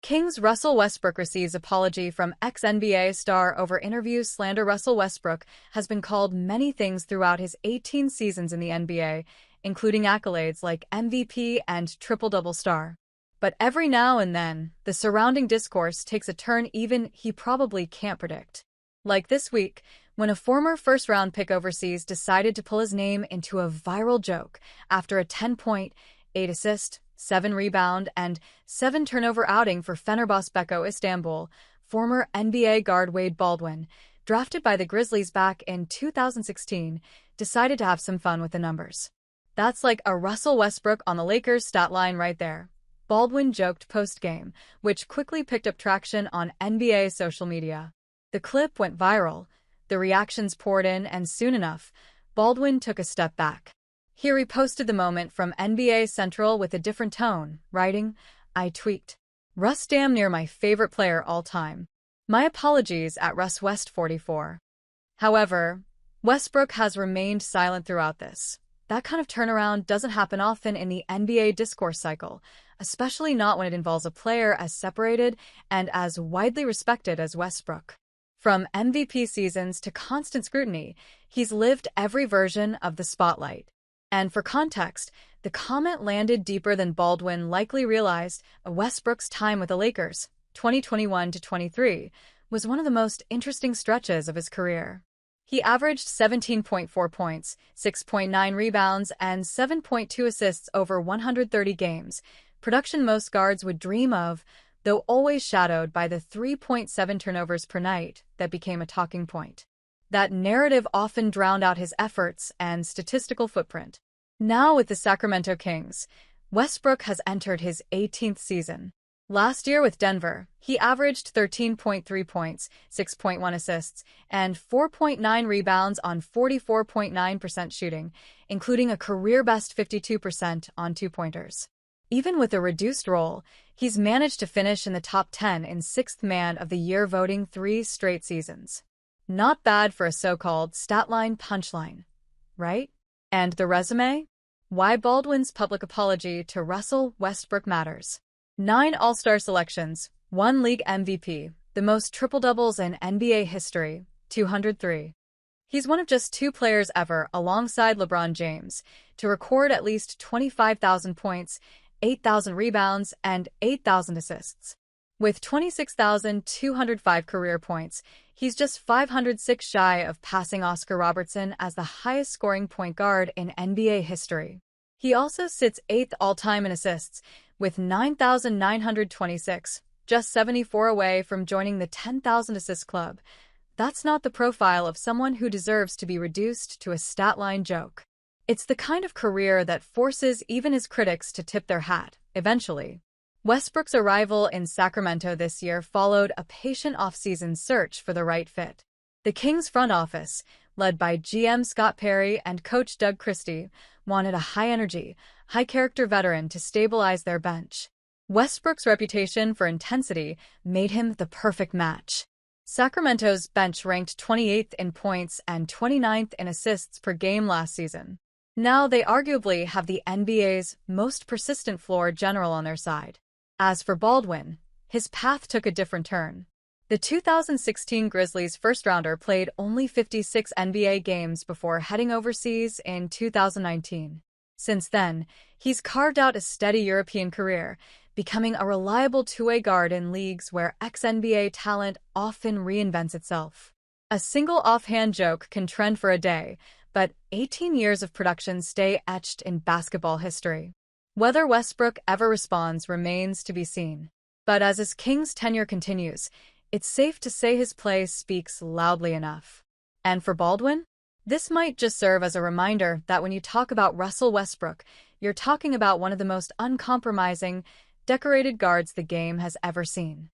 Kings Russell Westbrook receives apology from ex-NBA star over interviews. Slander. Russell Westbrook has been called many things throughout his 18 seasons in the NBA, including accolades like MVP and triple-double star. But every now and then, the surrounding discourse takes a turn even he probably can't predict. Like this week, when a former first-round pick overseas decided to pull his name into a viral joke after a 10-point, 8-assist, 7-rebound, and 7-turnover outing for Fenerbahçe Beko Istanbul, former NBA guard Wade Baldwin, drafted by the Grizzlies back in 2016, decided to have some fun with the numbers. That's like a Russell Westbrook on the Lakers stat line right there, Baldwin joked post-game, which quickly picked up traction on NBA social media. The clip went viral, the reactions poured in, and soon enough, Baldwin took a step back. He reposted the moment from NBA Central with a different tone, writing, "I tweaked. Russ damn near my favorite player all time. My apologies at RussWest44." However, Westbrook has remained silent throughout this. That kind of turnaround doesn't happen often in the NBA discourse cycle, especially not when it involves a player as separated and as widely respected as Westbrook. From MVP seasons to constant scrutiny, he's lived every version of the spotlight. And for context, the comment landed deeper than Baldwin likely realized. Westbrook's time with the Lakers, 2021 to 23, was one of the most interesting stretches of his career. He averaged 17.4 points, 6.9 rebounds, and 7.2 assists over 130 games, production most guards would dream of, though always shadowed by the 3.7 turnovers per night that became a talking point. That narrative often drowned out his efforts and statistical footprint. Now with the Sacramento Kings, Westbrook has entered his 18th season. Last year with Denver, he averaged 13.3 points, 6.1 assists, and 4.9 rebounds on 44.9% shooting, including a career-best 52% on two-pointers. Even with a reduced role, he's managed to finish in the top 10 in Sixth Man of the Year voting 3 straight seasons. Not bad for a so-called stat-line punchline, right? And the resume? Why Baldwin's public apology to Russell Westbrook matters. 9 All-Star selections, 1 League MVP, the most triple-doubles in NBA history, 203. He's one of just 2 players ever, alongside LeBron James, to record at least 25,000 points, 8,000 rebounds, and 8,000 assists. With 26,205 career points, he's just 506 shy of passing Oscar Robertson as the highest-scoring point guard in NBA history. He also sits 8th all-time in assists, with 9,926, just 74 away from joining the 10,000 assist club. That's not the profile of someone who deserves to be reduced to a stat-line joke. It's the kind of career that forces even his critics to tip their hat, eventually. Westbrook's arrival in Sacramento this year followed a patient off-season search for the right fit. The Kings front office, led by GM Scott Perry and coach Doug Christie, wanted a high-energy, high-character veteran to stabilize their bench. Westbrook's reputation for intensity made him the perfect match. Sacramento's bench ranked 28th in points and 29th in assists per game last season. Now they arguably have the NBA's most persistent floor general on their side. As for Baldwin, his path took a different turn. The 2016 Grizzlies first-rounder played only 56 NBA games before heading overseas in 2019. Since then, he's carved out a steady European career, becoming a reliable two-way guard in leagues where ex-NBA talent often reinvents itself. A single offhand joke can trend for a day, but 18 years of production stay etched in basketball history. Whether Westbrook ever responds remains to be seen. But as his Kings tenure continues, it's safe to say his play speaks loudly enough. And for Baldwin? This might just serve as a reminder that when you talk about Russell Westbrook, you're talking about one of the most uncompromising, decorated guards the game has ever seen.